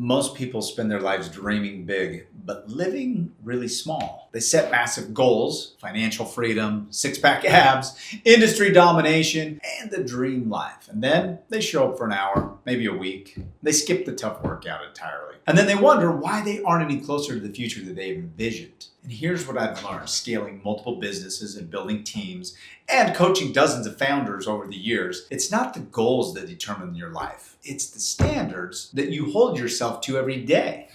Most people spend their lives dreaming big, but living really small. They set massive goals, financial freedom, six-pack abs, industry domination, and the dream life. And then they show up for an hour, maybe a week. They skip the tough workout entirely. And then they wonder why they aren't any closer to the future that they envisioned. And here's what I've learned scaling multiple businesses and building teams and coaching dozens of founders over the years. It's not the goals that determine your life. It's the standards that you hold yourself to every day.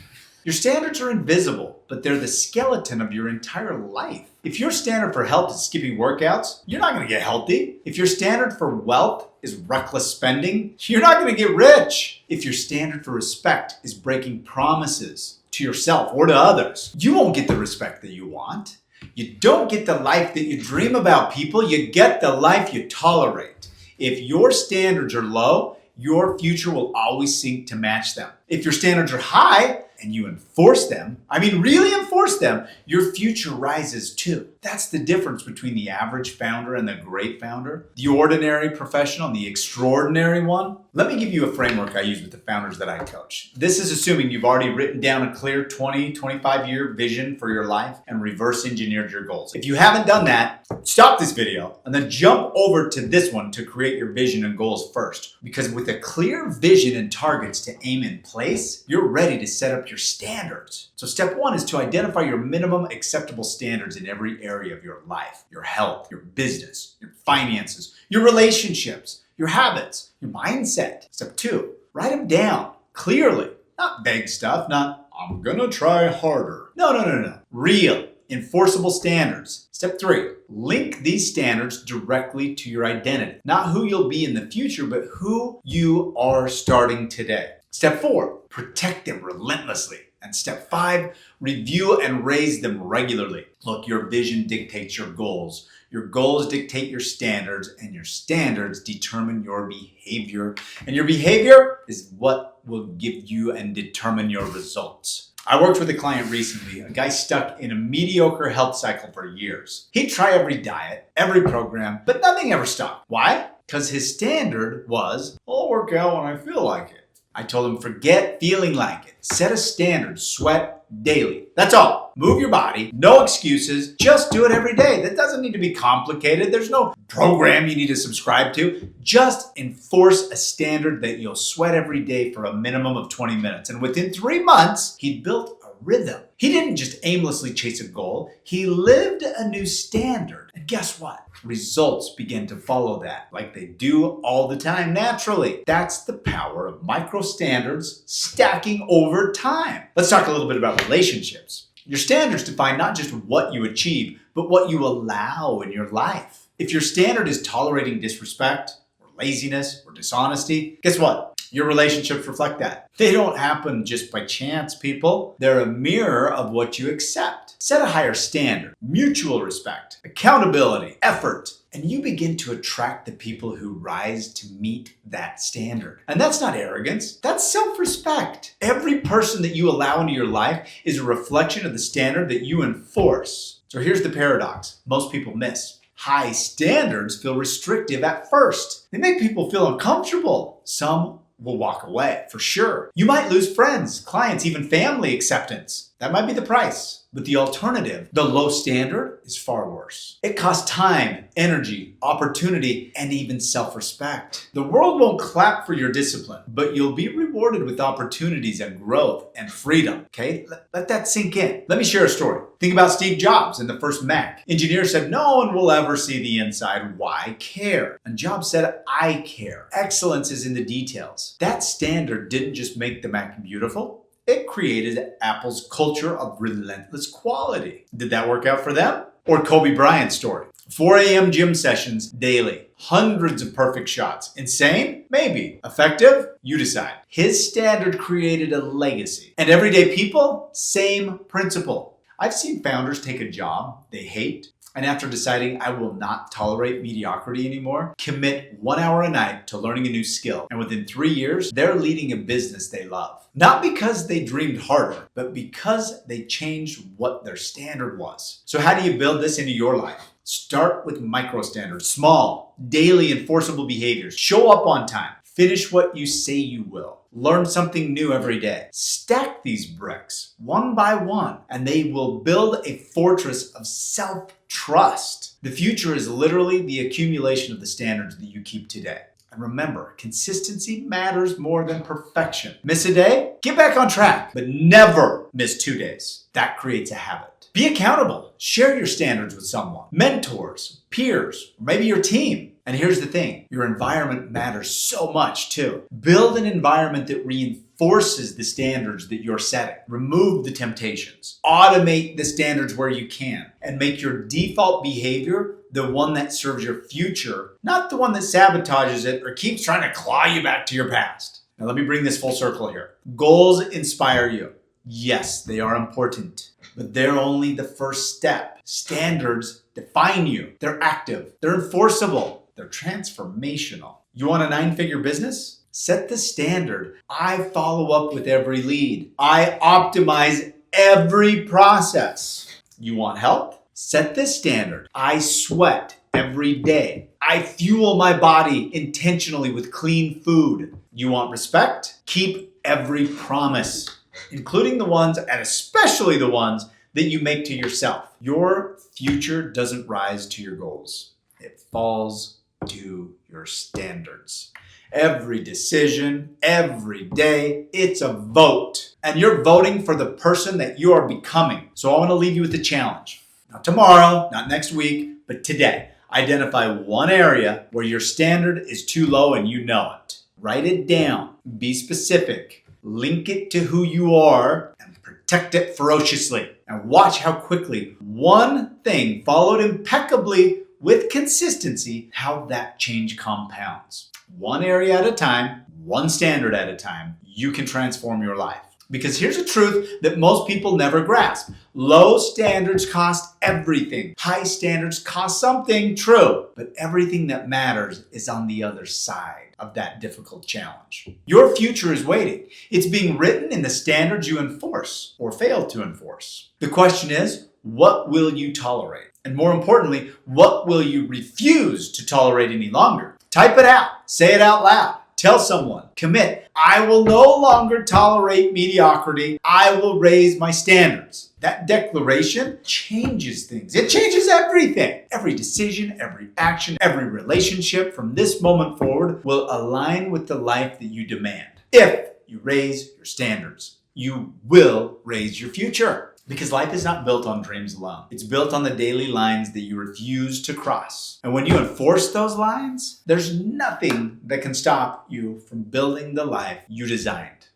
Your standards are invisible, but they're the skeleton of your entire life. If your standard for health is skipping workouts, you're not going to get healthy. If your standard for wealth is reckless spending, you're not going to get rich. If your standard for respect is breaking promises to yourself or to others, you won't get the respect that you want. You don't get the life that you dream about, people. You get the life you tolerate. If your standards are low, your future will always seek to match them. If your standards are high and you enforce them, really enforce them, your future rises too. That's the difference between the average founder and the great founder, the ordinary professional and the extraordinary one. Let me give you a framework I use with the founders that I coach. This is assuming you've already written down a clear 20, 25-year vision for your life and reverse engineered your goals. If you haven't done that, stop this video and then jump over to this one to create your vision and goals first. Because with a clear vision and targets to aim in place, you're ready to set up your standards. So step one is to identify your minimum acceptable standards in every area of your life, your health, your business, your finances, your relationships, your habits, your mindset. Step two, write them down clearly, not vague stuff, not I'm gonna try harder. No. Real, enforceable standards. Step three, link these standards directly to your identity. Not who you'll be in the future, but who you are starting today. Step four, protect them relentlessly. And step five, review and raise them regularly. Look, your vision dictates your goals. Your goals dictate your standards, and your standards determine your behavior. And your behavior is what will give you and determine your results. I worked with a client recently, a guy stuck in a mediocre health cycle for years. He'd try every diet, every program, but nothing ever stuck. Why? Because his standard was, I'll work out when I feel like it. I told him, forget feeling like it. Set a standard, sweat daily. That's all. Move your body, no excuses, just do it every day. That doesn't need to be complicated. There's no program you need to subscribe to. Just enforce a standard that you'll sweat every day for a minimum of 20 minutes. And within 3 months, he'd built a rhythm. He didn't just aimlessly chase a goal. He lived a new standard. And guess what? Results begin to follow that, like they do all the time naturally. That's the power of micro standards stacking over time. Let's talk a little bit about relationships. Your standards define not just what you achieve, but what you allow in your life. If your standard is tolerating disrespect, or laziness, or dishonesty, guess what? Your relationships reflect that. They don't happen just by chance, people. They're a mirror of what you accept. Set a higher standard, mutual respect, accountability, effort, and you begin to attract the people who rise to meet that standard. And that's not arrogance, that's self-respect. Every person that you allow into your life is a reflection of the standard that you enforce. So here's the paradox most people miss. High standards feel restrictive at first. They make people feel uncomfortable. Some will walk away, for sure. You might lose friends, clients, even family acceptance. That might be the price. But the alternative, the low standard, is far worse. It costs time, energy, opportunity, and even self-respect. The world won't clap for your discipline, but you'll be rewarded with opportunities and growth and freedom, okay? Let that sink in. Let me share a story. Think about Steve Jobs and the first Mac. Engineers said, no one will ever see the inside. Why care? And Jobs said, I care. Excellence is in the details. That standard didn't just make the Mac beautiful. It created Apple's culture of relentless quality. Did that work out for them? Or Kobe Bryant's story. 4 a.m. gym sessions daily. Hundreds of perfect shots. Insane? Maybe. Effective? You decide. His standard created a legacy. And everyday people? Same principle. I've seen founders take a job they hate, and after deciding I will not tolerate mediocrity anymore, commit 1 hour a night to learning a new skill. And within 3 years, they're leading a business they love. Not because they dreamed harder, but because they changed what their standard was. So how do you build this into your life? Start with micro standards, small, daily enforceable behaviors. Show up on time. Finish what you say you will. Learn something new every day. Stack these bricks one by one, and they will build a fortress of self-trust. The future is literally the accumulation of the standards that you keep today. And remember, consistency matters more than perfection. Miss a day? Get back on track, but never miss 2 days. That creates a habit. Be accountable. Share your standards with someone, mentors, peers, or maybe your team. And here's the thing, your environment matters so much too. Build an environment that reinforces the standards that you're setting. Remove the temptations. Automate the standards where you can, and make your default behavior the one that serves your future, not the one that sabotages it or keeps trying to claw you back to your past. Now let me bring this full circle here. Goals inspire you. Yes, they are important, but they're only the first step. Standards define you. They're active. They're enforceable. They're transformational. You want a 9-figure business? Set the standard. I follow up with every lead. I optimize every process. You want help? Set the standard. I sweat every day. I fuel my body intentionally with clean food. You want respect? Keep every promise, including the ones and especially the ones that you make to yourself. Your future doesn't rise to your goals. It falls to your standards. Every decision, every day, it's a vote. And you're voting for the person that you are becoming. So I want to leave you with a challenge. Not tomorrow, not next week, but today. Identify one area where your standard is too low and you know it. Write it down. Be specific. Link it to who you are and protect it ferociously. And watch how quickly one thing followed impeccably with consistency, how that change compounds. One area at a time, one standard at a time, you can transform your life. Because here's a truth that most people never grasp. Low standards cost everything. High standards cost something, true. But everything that matters is on the other side of that difficult challenge. Your future is waiting. It's being written in the standards you enforce or fail to enforce. The question is, what will you tolerate? And more importantly, what will you refuse to tolerate any longer? Type it out. Say it out loud. Tell someone. Commit. I will no longer tolerate mediocrity. I will raise my standards. That declaration changes things. It changes everything. Every decision, every action, every relationship from this moment forward will align with the life that you demand. If you raise your standards, you will raise your future. Because life is not built on dreams alone. It's built on the daily lines that you refuse to cross. And when you enforce those lines, there's nothing that can stop you from building the life you designed.